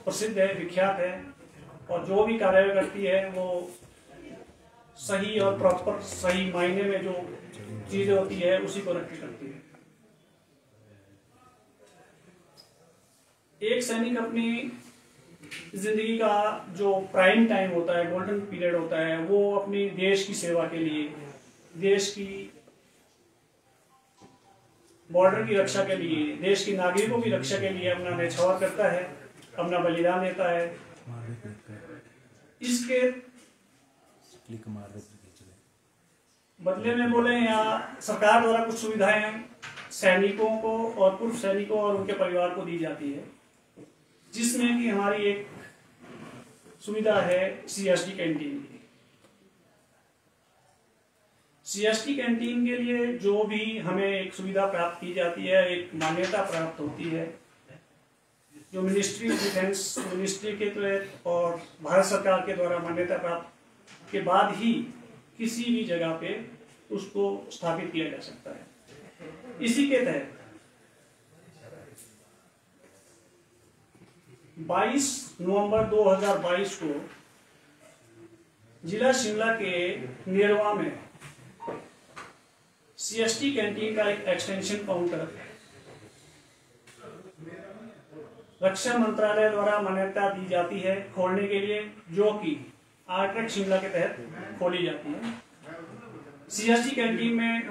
प्रसिद्ध है, विख्यात है, और जो भी कार्य करती है वो सही और प्रॉपर सही मायने में जो चीजें होती है उसी को रख के करती है। एक सैनिक अपनी जिंदगी का जो प्राइम टाइम होता है, गोल्डन पीरियड होता है, वो अपनी देश की सेवा के लिए, देश की बॉर्डर की रक्षा के लिए, देश के नागरिकों की रक्षा के लिए अपना न्यौछावर करता है, अपना बलिदान देता है। इसके बदले में बोले या सरकार द्वारा कुछ सुविधाएं सैनिकों को और पूर्व सैनिकों और उनके परिवार को दी जाती है, जिसमें कि हमारी एक सुविधा है सीएसडी कैंटीन की। सीएसडी कैंटीन के लिए जो भी हमें एक सुविधा प्राप्त की जाती है, एक मान्यता प्राप्त होती है, जो मिनिस्ट्री ऑफ डिफेंस, मिनिस्ट्री के तहत और भारत सरकार के द्वारा मान्यता प्राप्त के बाद ही किसी भी जगह पे उसको स्थापित किया जा सकता है। इसी के तहत 22 नवंबर 2022 को जिला शिमला के नेरवा में सीएसटी कैंटीन का एक एक्सटेंशन काउंटर रक्षा मंत्रालय द्वारा मान्यता दी जाती है खोलने के लिए, जो कि आरट्रैक शिमला के तहत खोली जाती है। सीएसटी कैंटीन में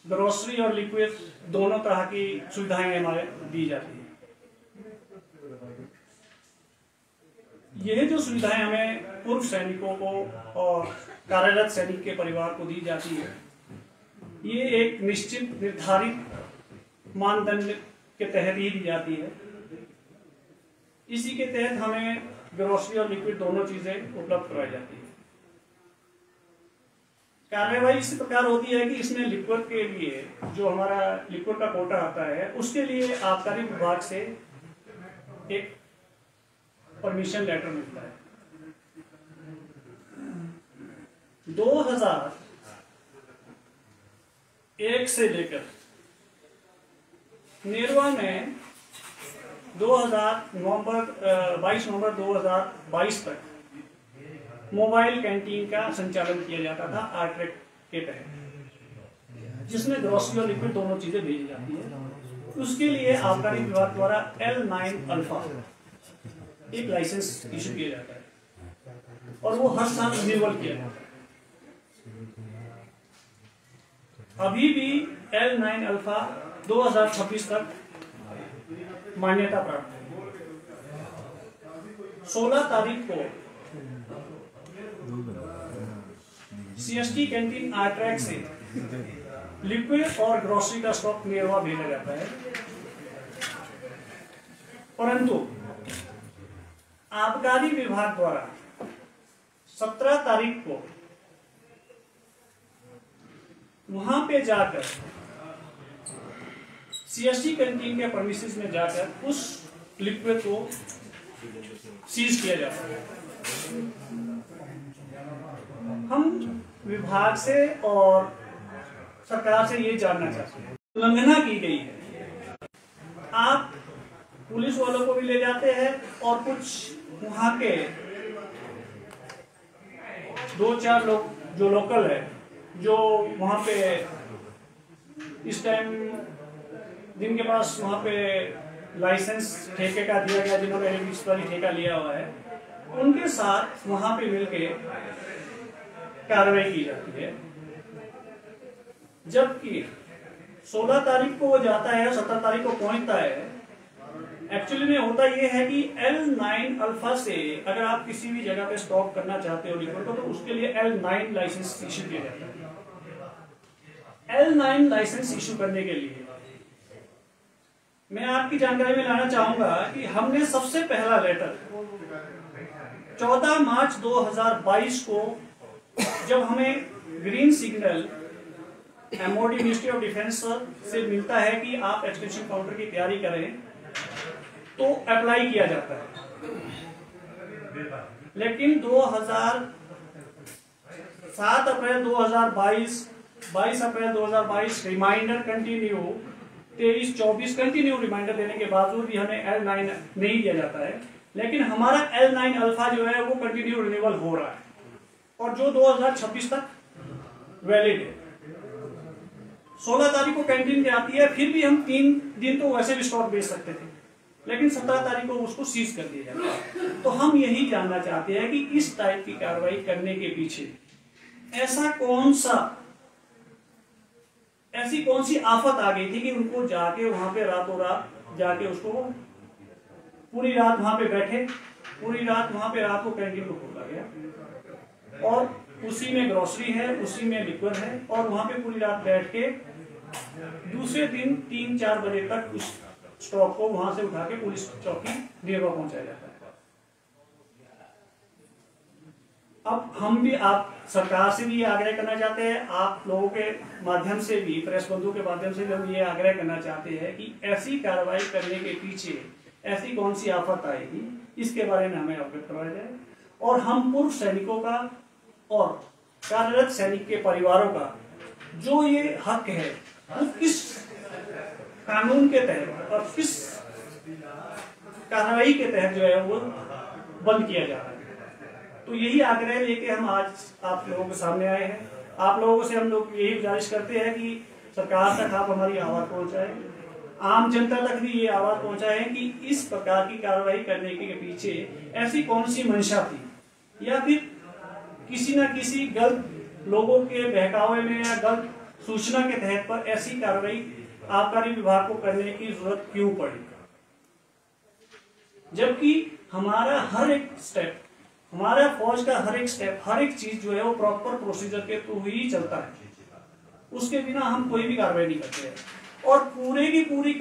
ग्रोसरी और लिक्विड दोनों तरह की सुविधाएं हमारे दी जाती है। यह जो सुविधाएं हमें पूर्व सैनिकों को और कार्यरत सैनिक के परिवार को दी जाती है, ये एक निश्चित निर्धारित मानदंड के तहत ही दी जाती है। इसी के तहत हमें ग्रोसरी और लिक्विड दोनों चीजें उपलब्ध कराई जाती है। कार्यवाही इस प्रकार होती है कि इसमें लिक्विड के लिए जो हमारा लिक्विड का कोटा आता है, उसके लिए आबकारी विभाग से एक परमिशन लेटर मिलता है। 2001 से लेकर नेरवा में 22 नवंबर 2022 तक मोबाइल कैंटीन का संचालन किया जाता था आरट्रैक के तहत, जिसमें ग्रोसरी और लिक्विड दोनों चीजें भेजी जाती है। उसके लिए आबकारी विभाग द्वारा L9 अल्फा एक लाइसेंस इशू किया जाता है और वो हर साल रिन्यूअल किया जाता है। अभी भी L9 अल्फा 2026 तक मान्यता प्राप्त है। 16 तारीख को सीएसटी कैंटीन आरट्रैक से लिक्विड और ग्रोसरी का स्टॉक नेरवा भेजा जाता है, परंतु आबकारी विभाग द्वारा 17 तारीख को वहां पे जाकर सीएसटी कैंटीन के प्रेमिसेस में जाकर उस लिक्विड को सीज किया जाता है। हम विभाग से और सरकार से ये जानना चाहते हैं, उल्लंघना की गई है। आप पुलिस वालों को भी ले जाते हैं और कुछ वहां के 2-4 लोग जो लोकल है, जो वहां पे इस टाइम जिनके पास वहां पे लाइसेंस ठेके का दिया गया, जिन्होंने इस पर ठेका लिया हुआ है, उनके साथ वहां पे मिलके कार्रवाई की जाती है। जबकि 16 तारीख को वो जाता है, 17 तारीख को पहुंचता है। एक्चुअली में होता यह है कि L9 अल्फा से अगर आप किसी भी जगह पे स्टॉक करना चाहते हो लिक्विड को, तो उसके लिए L9 लाइसेंस इशू किया जाता है। L9 लाइसेंस इशू करने के लिए मैं आपकी जानकारी में लाना चाहूंगा कि हमने सबसे पहला लेटर 14 मार्च 2022 को, जब हमें green signal MOD ministry of defence से मिलता है कि आप एक्सटेंशन काउंटर की तैयारी करें, तो अप्लाई किया जाता है। लेकिन 7 अप्रैल 2022, 22 अप्रैल 2022 रिमाइंडर कंटिन्यू, 23, 24 कंटिन्यू रिमाइंडर देने के बावजूद भी हमें L9 नहीं दिया जाता है, लेकिन हमारा L9 अल्फा जो है वो कंटिन्यू रिन्यूअल हो रहा है और जो 2026 तक वैलिड है। 16 तारीख को कैंटीन पे आती है, फिर भी हम 3 दिन तो वैसे भी स्टॉक बेच सकते थे, लेकिन 17 तारीख को उसको सीज कर दिया जाता है। तो हम यही जानना चाहते हैं कि इस टाइप की कार्रवाई करने के पीछे ऐसी कौन सी आफत आ गई थी कि उनको जाके वहां पे रातों रात जाके उसको पूरी रात वहां पे बैठे, पूरी रात वहां पे रात को कैंटीन को खोला गया और उसी में ग्रोसरी है, उसी में लिक्विड है और वहां पे पूरी रात बैठ के दूसरे दिन 3-4 बजे तक उस स्टॉक को वहां से उठा के पुलिस चौकी नेरवा पहुंचाया जाता है। अब हम भी आप सरकार से भी ये आग्रह करना चाहते हैं, आप लोगों के माध्यम से भी, प्रेस बंधु के माध्यम से भी हम ये आग्रह करना चाहते हैं कि ऐसी कार्रवाई करने के पीछे ऐसी कौन सी आफत आएगी, इसके बारे में हमें अवगत करवाया जाए और हम पूर्व सैनिकों का और कार्यरत सैनिक के परिवारों का जो ये हक है वो किस कानून के तहत और किस कार्रवाई के तहत जो है वो बंद किया जा रहा है। तो यही आग्रह लेके हम आज आप लोगों के सामने आए हैं। आप लोगों से हम लोग यही गुजारिश करते हैं कि सरकार तक आप हमारी आवाज पहुंचाएं, आम जनता तक भी ये आवाज पहुंचाएं कि इस प्रकार की कार्रवाई करने के पीछे ऐसी कौन सी मंशा थी या फिर किसी न किसी गलत लोगों के बहकावे में या गलत सूचना के तहत पर ऐसी कार्रवाई आबकारी विभाग को करने की जरूरत क्यों पड़ी, जबकि हमारा हर एक स्टेप, हमारा फौज का हर एक स्टेप, हर एक चीज जो है वो प्रॉपर प्रोसीजर के थ्रू ही चलता है, उसके बिना हम कोई भी कार्रवाई नहीं करते हैं। और पूरे की पूरी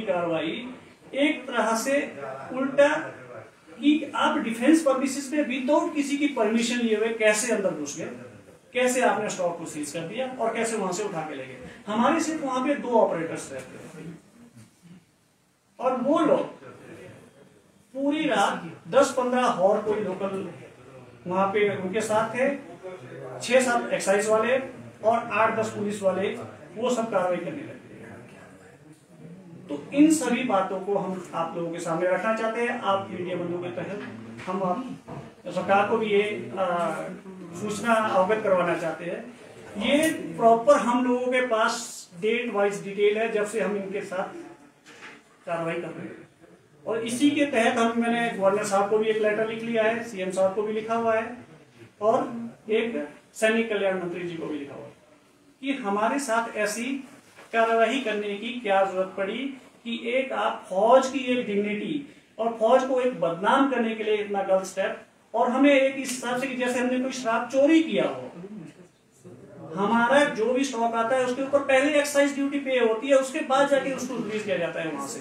कार्रवाई एक तरह से उल्टा कि आप डिफेंस पर्पसेस में विदाउट किसी की परमिशन लिए हुए कैसे अंदर घुस गए, कैसे आपने स्टॉक को सीज कर दिया और कैसे वहां से उठा के ले गए। हमारे सिर्फ वहां पे 2 ऑपरेटर्स रहते हैं और वो लोग पूरी रात 10-15 और कोई लोकल वहां पे उनके साथ थे, 6-7 एक्साइज वाले और 8-10 पुलिस वाले, वो सब कार्रवाई करने लगे। तो इन सभी बातों को हम आप लोगों के सामने रखना चाहते हैं। आप मीडिया बंधु के तहत हम आप सरकार को भी ये सूचना अवगत करवाना चाहते हैं। ये प्रॉपर हम लोगों के पास डेट वाइज डिटेल है जब से हम इनके साथ कार्रवाई कर रहे हैं और इसी के तहत मैंने गवर्नर साहब को भी एक लेटर लिख लिया है, सीएम साहब को भी लिखा हुआ है और एक सैनिक कल्याण मंत्री जी को भी लिखा हुआ है कि हमारे साथ ऐसी कार्रवाई करने की क्या जरूरत पड़ी कि एक आप फौज की एक डिग्निटी और फौज को एक बदनाम करने के लिए इतना गलत स्टेप, और हमें एक इस हिसाब से कि जैसे हमने कोई शराब चोरी किया हो। हमारा जो भी स्टॉक आता है उसके ऊपर पहले एक्साइज ड्यूटी पे होती है, उसके बाद जाके उसको रिलीज किया जाता है वहां से।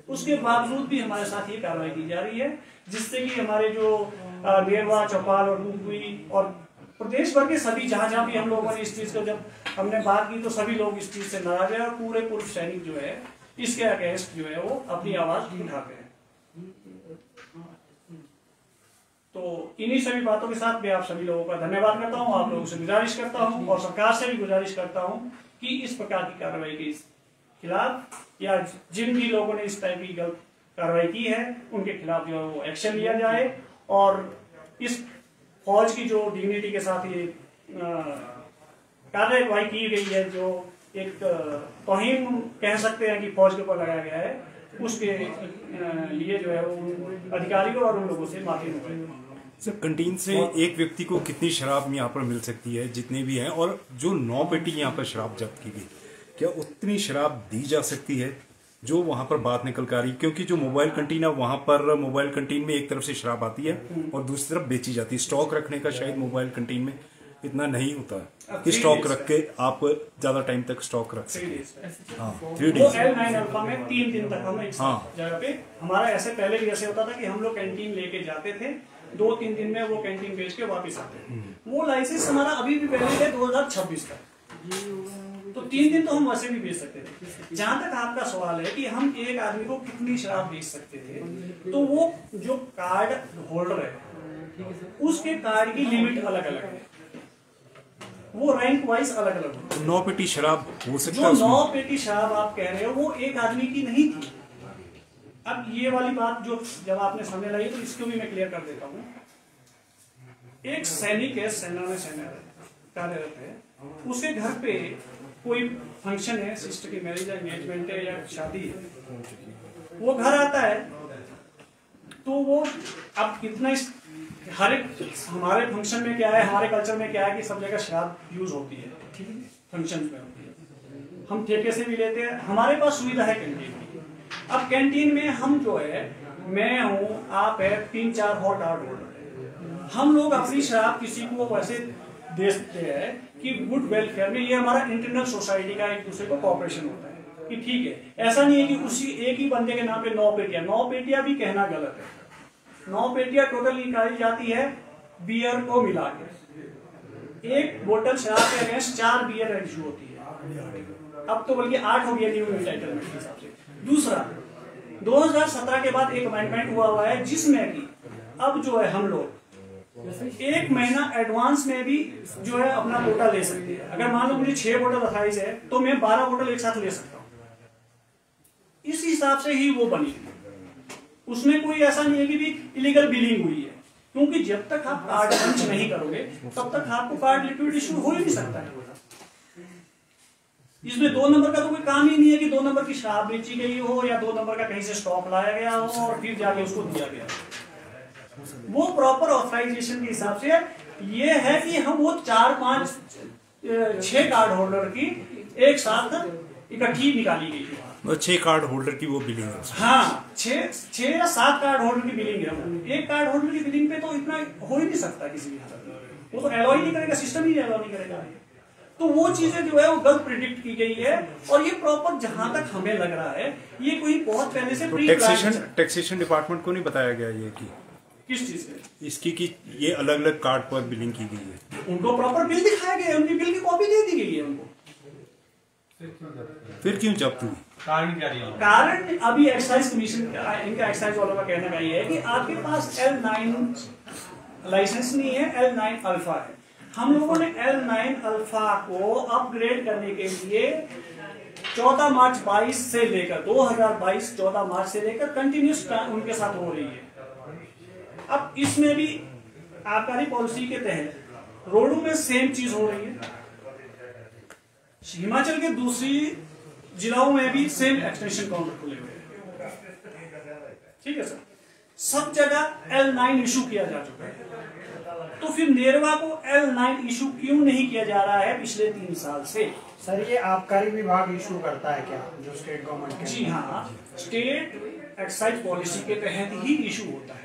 उसके बावजूद भी हमारे साथ ये कार्रवाई की जा रही है, जिससे कि हमारे जो नेरवा, चौपाल और टुकड़ी और प्रदेश भर के सभी जहां भी हम लोगों ने इस चीज को जब हमने बात की तो सभी लोग इस चीज से नाराज है और पूरे पूर्व सैनिक जो है इसके अगेंस्ट जो है वो अपनी आवाज उठाते हैं। तो इन्हीं सभी बातों के साथ मैं आप सभी लोगों का धन्यवाद करता हूं, आप लोगों से गुजारिश करता हूं और सरकार से भी गुजारिश करता हूं कि इस प्रकार की कार्रवाई के खिलाफ या जिन भी लोगों ने इस टाइप की गलत कार्रवाई की है उनके खिलाफ जो है वो एक्शन लिया जाए और इस फौज की जो डिग्निटी के साथ ये कार्रवाई की गई है, जो एक तौहीन कह सकते हैं कि फौज के ऊपर लगाया गया है, उसके लिए जो है वो अधिकारियों और उन लोगों से माफी मांगे। सर, कैंटीन से एक व्यक्ति को कितनी शराब यहाँ पर मिल सकती है, जितने भी हैं, और जो 9 पेटी यहाँ पर शराब जब्त की गई, क्या उतनी शराब दी जा सकती है जो वहां पर बात निकल कर आ रही? क्योंकि जो मोबाइल कैंटीन है वहां पर मोबाइल कैंटीन में एक तरफ से शराब आती है और दूसरी तरफ बेची जाती है। स्टॉक रखने का शायद मोबाइल कैंटीन में इतना नहीं होता कि स्टॉक रख के आप ज्यादा टाइम तक स्टॉक रख सकते। हाँ, 3 डेज L9 अल्फा में 3 दिन तक हम एक जगह पे, हमारा ऐसे पहले भी ऐसे होता था कि हम लोग कैंटीन लेके जाते थे, 2-3 दिन में वो कैंटीन बेच के वापस आते। वो लाइसेंस हमारा अभी भी वैलिड है 2026 तक, तो 3 दिन तो हम वैसे भी बेच सकते थे। जहां तक आपका सवाल है कि हम एक आदमी को कितनी शराब बेच सकते थे, तो वो जो कार्ड होल्डर है उसके कार्ड की लिमिट अलग अलग है। वो रैंक वाइज अलग अलग होती है। 9 पेटी शराब हो सकता जो है उसमें? 9 पेटी शराब आप कह रहे हो वो एक आदमी की नहीं थी। अब ये वाली बात जो जब आपने सामने लाई तो इसको भी मैं क्लियर कर देता हूँ। एक सैनिक है, सेना में कार्यरत है, उसके घर पे कोई फंक्शन है, सिस्टर की मैरिज है, एंगेजमेंट है या शादी है, वो घर आता है तो वो अब कितना हर एक हमारे फंक्शन में क्या है, हमारे कल्चर में क्या है कि सब जगह शराब यूज होती है, ठीक है, फंक्शन में होती है, हम ठेके से भी लेते हैं, हमारे पास सुविधा है कैंटीन की। अब कैंटीन में हम जो है, मैं हूँ, आप है, 3-4 हॉट आर्ट होल्डर है, हम लोग अपनी शराब किसी को वैसे देते हैं कि गुड वेलफेयर में, ये हमारा इंटरनल सोसाइटी का एक दूसरे को कॉपरेशन होता है कि ठीक है। ऐसा नहीं है कि उसी एक ही बंदे के नाम पे 9 पेटियां भी कहना गलत है। 9 पेटियां टोटल निकाली जाती है बियर को मिला के। एक बोतल शराब के अगेंस्ट 4 बियर इशू होती है, अब तो बल्कि 8 हो गया न्यू एंटाइटलमेंट के हिसाब से। दूसरा, 2017 के बाद एक अमेंडमेंट हुआ है जिसमें कि अब जो है हम लोग 1 महीना एडवांस में भी जो है अपना कोटा ले सकते हैं। अगर मान लो मुझे 6 बोतल अथाइज है तो मैं 12 बोतल एक साथ ले सकता हूँ। इस हिसाब से ही वो बनी, उसमें कोई ऐसा नहीं है कि भी इलीगल बिलिंग हुई है, क्योंकि जब तक आप कार्ड पंच नहीं करोगे तब तक आपको कार्ड लिक्विड इशू हो ही नहीं सकता है। इसमें 2 नंबर का तो कोई काम ही नहीं है कि 2 नंबर की शराब बेची गई हो या 2 नंबर का कहीं से स्टॉक लाया गया हो और फिर जाके उसको दिया गया। वो प्रॉपर ऑथराइजेशन के हिसाब से ये है कि हम वो 4-5-6 कार्ड होल्डर की एक साथ इकट्ठी निकाली गई है। 6 कार्ड होल्डर की वो बिलिंग है? हाँ, 6 या 7 कार्ड होल्डर की बिलिंग है। एक कार्ड होल्डर की बिलिंग पे तो इतना हो ही नहीं सकता किसी भी हालत में, वो तो अलाउ ही नहीं करेगा, सिस्टम ही अलाउ नहीं करेगा। तो वो चीजें जो है वो गलत प्रिडिक्ट की गई है और ये प्रॉपर जहां तक हमें लग रहा है ये कोई बहुत पहले से तो टैक्सेशन डिपार्टमेंट को नहीं बताया गया ये कि किस चीज से इसकी कि ये अलग अलग कार्ड पर बिलिंग की गई है? उनको प्रॉपर बिल दिखाया गया है, उनकी बिल की कॉपी दे दी गई है उनको। फिर क्यों जब्त हुई? कारण अभी एक्साइज कमीशन इनका एक्साइज वालों का कहना का ये है कि आपके पास L9 लाइसेंस नहीं है, L9 अल्फा है। हम लोगों ने L9 अल्फा को अपग्रेड करने के लिए 14 मार्च 22 से लेकर 2022 14 मार्च से लेकर कंटिन्यूस उनके साथ हो रही है। अब इसमें भी आबकारी पॉलिसी के तहत रोडों में सेम चीज हो रही है, हिमाचल के दूसरी जिलाओं में भी सेम एक्सटेंशन काउंटर खुले हुए हैं, ठीक है सर। सब जगह L9 इशू किया जा चुका है, तो फिर नेरवा को L9 इशू क्यों नहीं किया जा रहा है पिछले 3 साल से? सर ये आबकारी विभाग इशू करता है क्या, जो स्टेट गवर्नमेंट के? जी हाँ, स्टेट एक्साइज पॉलिसी के तहत ही इशू होता है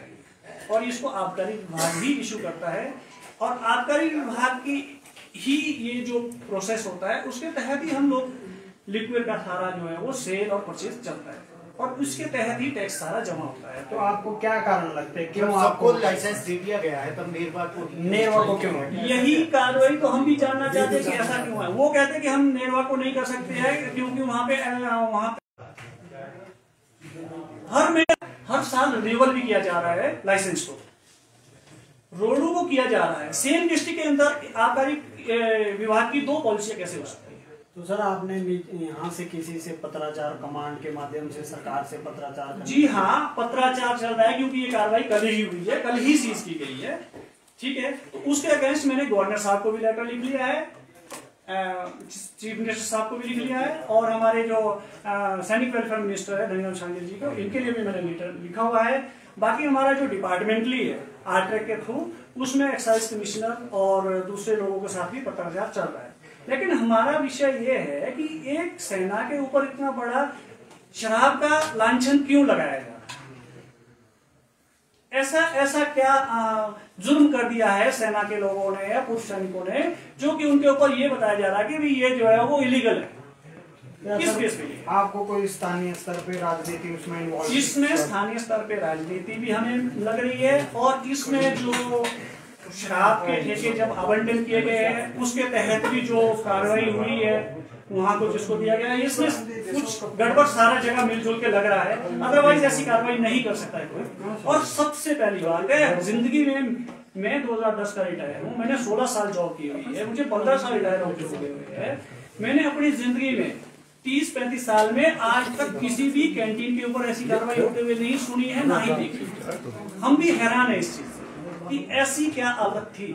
और इसको आबकारी विभाग ही इशू करता है और आबकारी विभाग की ही ये जो प्रोसेस होता है उसके तहत ही हम लोग लिक्विड का सारा जो है वो सेल और परचेज चलता है और उसके तहत ही टैक्स सारा जमा होता है। तो आपको क्या कारण लगता है क्यों आपको लाइसेंस दे दिया गया है तब नेरवा को क्यों? यही कार्रवाई तो हम भी जानना चाहते हैं कि ऐसा क्यों है। वो कहते हैं कि हम नेरवा को नहीं कर सकते हैं क्योंकि वहाँ पे हर साल रिन्यूअल भी किया जा रहा है लाइसेंस को, रोडों को किया जा रहा है। सेम डिस्ट्रिक्ट के अंदर आबकारी विभाग की 2 पॉलिसियां कैसे हो सकती है? तो सर आपने यहाँ से किसी से पत्राचार कमांड के माध्यम से सरकार से पत्राचार? जी हाँ, पत्राचार चल रहा है क्योंकि ये कार्रवाई कल ही हुई है, कल ही सीज की गई है, ठीक है। तो उसके अगेंस्ट मैंने गवर्नर साहब को भी लेटर लिख लिया है, चीफ मिनिस्टर साहब को भी लिख लिया है और हमारे जो सैनिक वेलफेयर मिनिस्टर है धनीराम शांडिल जी को, इनके लिए भी मैंने लेटर लिखा हुआ है। बाकी हमारा जो डिपार्टमेंटली है आरट्रैक के थ्रू, उसमें एक्साइज कमिश्नर और दूसरे लोगों के साथ भी पत्राचार चल रहा है। लेकिन हमारा विषय ये है कि एक सेना के ऊपर इतना बड़ा शराब का लांछन क्यों लगाया जा रहा है? ऐसा क्या जुर्म कर दिया है सेना के लोगों ने या पूर्व सैनिकों ने जो कि उनके ऊपर ये बताया जा रहा है कि भी ये जो है वो इलीगल है? किस केस पे? आपको कोई स्थानीय स्तर पे राजनीति उसमें इन्वॉल्व? इसमें स्थानीय स्तर पे राजनीति भी हमें लग रही है और इसमें जो शराब के ठेके जब आवंटन किए गए हैं उसके तहत भी जो कार्रवाई हुई है वहां को जिसको दिया गया है, इसमें कुछ गड़बड़ सारा जगह मिलजुल के लग रहा है, अदरवाइज ऐसी कार्रवाई नहीं कर सकता है कोई। और सबसे पहली बात है, जिंदगी में मैं 2010 का रिटायर हूँ, मैंने 16 साल जॉब की हुई है, मुझे 15 साल रिटायर होते हुए है। मैंने अपनी जिंदगी में 30-35 साल में आज तक किसी भी कैंटीन के ऊपर ऐसी कार्रवाई होते हुए नहीं सुनी है, ना ही देखी। हम भी हैरान है इस चीज से कि ऐसी क्या आदत थी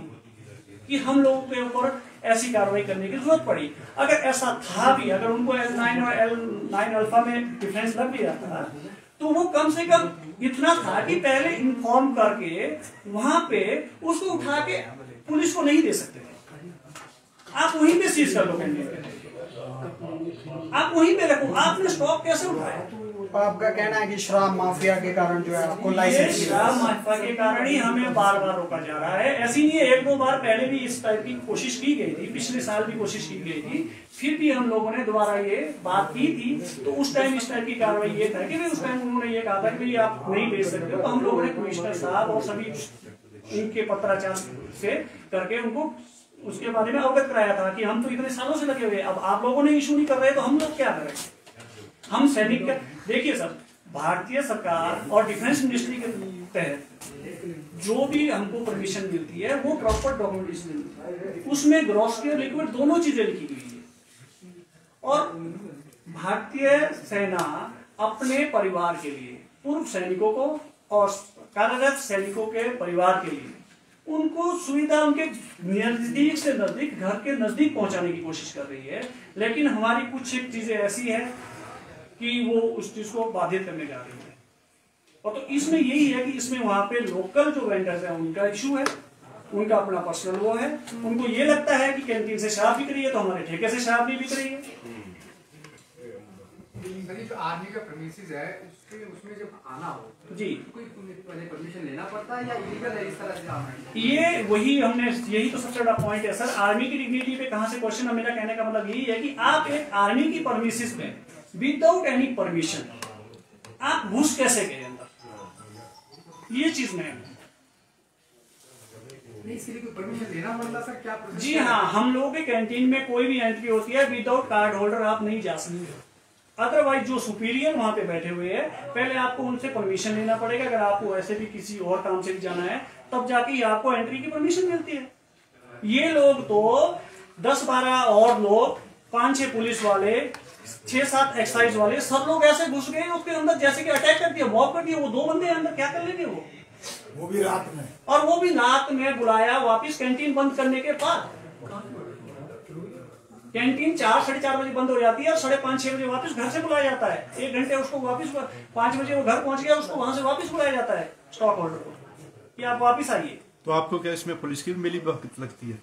कि हम लोगों के ऊपर ऐसी कार्रवाई करने की जरूरत पड़ी। अगर ऐसा था भी, अगर उनको L9 और L9 अल्फा में डिफरेंस लग भी जाता तो वो कम से कम इतना था कि पहले इन्फॉर्म करके वहां पे उसको उठा के पुलिस को नहीं दे सकते थे। आप वहीं पे सीज कर लो, आप वहीं पे रखो, आपने स्टॉक कैसे उठाया? आपका कहना है कि शराब माफिया के कारण जो है आपको लाइसेंस, शराब माफिया के कारण ही हमें बार बार रोका जा रहा है। ऐसी नहीं है, 1-2 बार पहले भी इस टाइप की कोशिश की गई थी, पिछले साल भी कोशिश की गई थी, फिर भी हम लोगों ने दोबारा ये बात की थी। तो उस टाइम इस टाइप की कार्रवाई ये था कि उस टाइम उन्होंने ये कहा था कि आप नहीं बेच सकते। तो हम लोगों ने कमिश्नर साहब और सभी उनके पत्राचार से करके उनको उसके बारे में अवगत कराया था कि हम तो इतने सालों से लगे हुए, अब आप लोगों ने इशू नहीं कर रहे तो हम लोग क्या करें? हम सैनिक, देखिए सर, भारतीय सरकार और डिफेंस मिनिस्ट्री के तहत जो भी हमको परमिशन मिलती है वो प्रॉपर डॉक्यूमेंटेशन मिलती है, उसमें ग्रॉस और लिक्विड दोनों चीजें लिखी हुई है। और भारतीय सेना अपने परिवार के लिए, पूर्व सैनिकों को और कार्यरत सैनिकों के परिवार के लिए उनको सुविधा उनके नजदीक से नजदीक, घर के नजदीक पहुंचाने की कोशिश कर रही है। लेकिन हमारी कुछ एक चीजें ऐसी है कि वो उस चीज को बाधित करने जा रही है। और तो इसमें यही है कि इसमें वहां पे लोकल जो वेंडर्स हैं उनका इशू है, उनका अपना पर्सनल वो है, उनको ये लगता है कि कैंटीन से शराब बिक रही है तो हमारे ठेके से शराब नहीं बिक रही है। जो आर्मी का प्रीमिसेस है उसमें जब आना हो जी कोई परमिशन लेना पड़ता है या इलीगल है इस तरह से आना? ये वही हमने, यही तो सबसे बड़ा पॉइंट है सर। आर्मी की डिग्निटी पे कहां से क्वेश्चन? मेरा कहने का मतलब यही है कि आप एक आर्मी की परमिसेस में विदाउट एनी परमिशन आप घुस कैसे गए अंदर, ये चीज में इसके लिए कोई परमिशन लेना पड़ता सर? क्या जी हाँ, हम लोगों के कैंटीन में कोई भी एंट्री होती है विदाउट कार्ड होल्डर आप नहीं जा सकते। अदरवाइज जो सुपीरियर वहां पे बैठे हुए हैं पहले आपको उनसे परमिशन लेना पड़ेगा। अगर आपको ऐसे भी किसी और काम से भी जाना है तब जाके आपको एंट्री की परमिशन मिलती है। ये लोग तो 10-12 और लोग, 5-6 पुलिस वाले, 6-7 एक्साइज वाले, सब लोग ऐसे घुस गए उसके अंदर जैसे कि अटैक कर दिया, मॉब कर दिया। वो 2 बंदे अंदर क्या कर लेंगे वो भी रात में, और वो भी रात में बुलाया वापिस कैंटीन बंद करने के बाद। कैंटीन 4-4:30 बजे बंद हो जाती है और 5:30-6 बजे वापस घर से बुलाया जाता है। 1 घंटे उसको वापस, 5 बजे वो घर पहुंच गया, उसको वहां से वापस बुलाया जाता है स्टॉक होल्डर को कि आप वापस आइए। तो आपको क्या इसमें पुलिस की मिली भगत लगती है?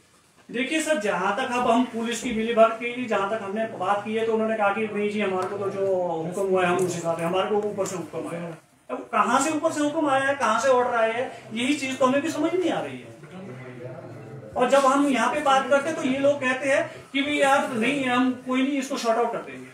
देखिए सर, जहां तक अब हम पुलिस की मिलीभगत की जहां तक हमने बात की है तो उन्होंने कहा कि नहीं जी हमारे को तो जो हुक्म हुआ है हम उस हिसाब से, हमारे को ऊपर से हुक्म आया है। अब कहां से ऊपर से हुक्म आया है, कहां से ऑर्डर आया है, यही चीज तो हमें भी समझ नहीं आ रही है। और जब हम यहाँ पे बात करते हैं तो ये लोग कहते हैं कि भाई यार नहीं, हम कोई नहीं, इसको शॉर्ट आउट कर देंगे।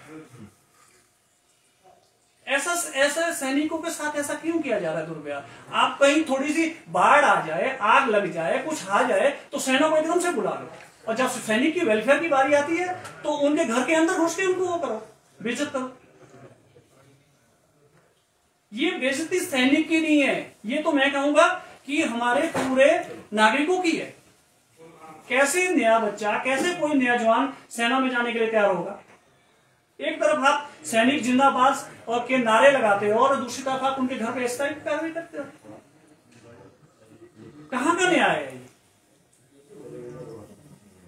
ऐसा सैनिकों के साथ ऐसा क्यों किया जा रहा है दुर्व्यवहार? आप कहीं थोड़ी सी बाढ़ आ जाए, आग लग जाए, कुछ आ जाए तो सेना को एकदम से बुला लो, और जब सैनिक की वेलफेयर की बारी आती है तो उनके घर के अंदर घुस के उनको वो करो, बेइज्जत करो। ये बेइज्जती सैनिक की नहीं है, ये तो मैं कहूंगा कि हमारे पूरे नागरिकों की है। कैसे नया बच्चा, कैसे कोई नया जवान सेना में जाने के लिए तैयार होगा? एक तरफ आप सैनिक जिंदाबाद और के नारे लगाते हो और दूसरी तरफ आप उनके घर पे इस टाइप की कार्रवाई करते हो। कहां का न्याय है?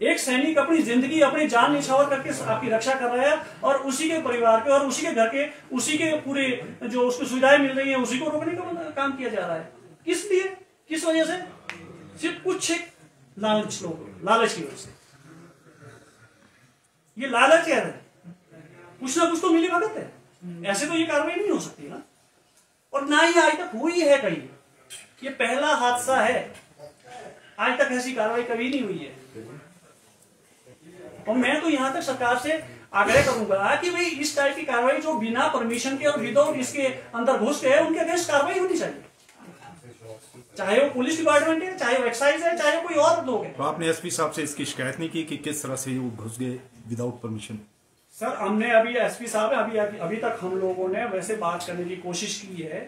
एक सैनिक अपनी जिंदगी, अपनी जान निछावर करके आपकी रक्षा कर रहा है और उसी के परिवार के और उसी के घर के, उसी के पूरे जो उसको सुविधाएं मिल रही है उसी को रोकने का काम किया जा रहा है। किस लिए, किस वजह से? सिर्फ कुछ लालच की वजह से। ये लालच है, कुछ ना कुछ तो मिली भगत है, ऐसे तो ये कार्रवाई नहीं हो सकती ना। और ना ही आज तक हुई है कहीं, ये पहला हादसा है, आज तक ऐसी कार्रवाई कभी नहीं हुई है। और मैं तो यहां तक सरकार से आग्रह करूंगा कि भाई इस टाइप की कार्रवाई जो बिना परमिशन के और विदाउट इसके अंदर घुस गए उनके अगेंस्ट कार्रवाई होनी चाहिए, चाहे वो पुलिस डिपार्टमेंट है, चाहे वो एक्साइज है, चाहे कोई और लोग है। तो आपने एसपी साहब से इसकी शिकायत नहीं की कि किस तरह से वो घुस गए विदाउट परमिशन? सर हमने अभी एसपी साहब अभी तक हम लोगों ने वैसे बात करने की कोशिश की है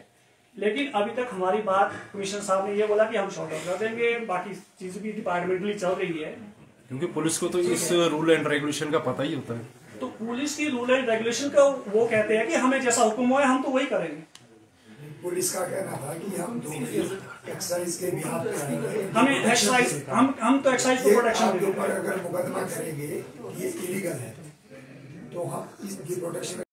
लेकिन अभी तक हमारी बात कमिश्नर साहब ने ये बोला कि हम शॉर्ट आउट कर देंगे, बाकी चीज भी डिपार्टमेंटली चल रही है। क्योंकि पुलिस को तो इस रूल एंड रेगुलेशन का पता ही होता है। तो पुलिस की रूल एंड रेगुलेशन का वो कहते हैं कि हमें जैसा हुक्म हुआ है हम तो वही करेंगे। पुलिस का कहना था कि हम एक्साइज के भी हाथ करेंगे, हमें एक्साइज हम तो एक्साइज को प्रोटेक्शन आपके देंगे। ऊपर अगर मुकदमा करेंगे ये इलीगल है तो हम इसकी प्रोटेक्शन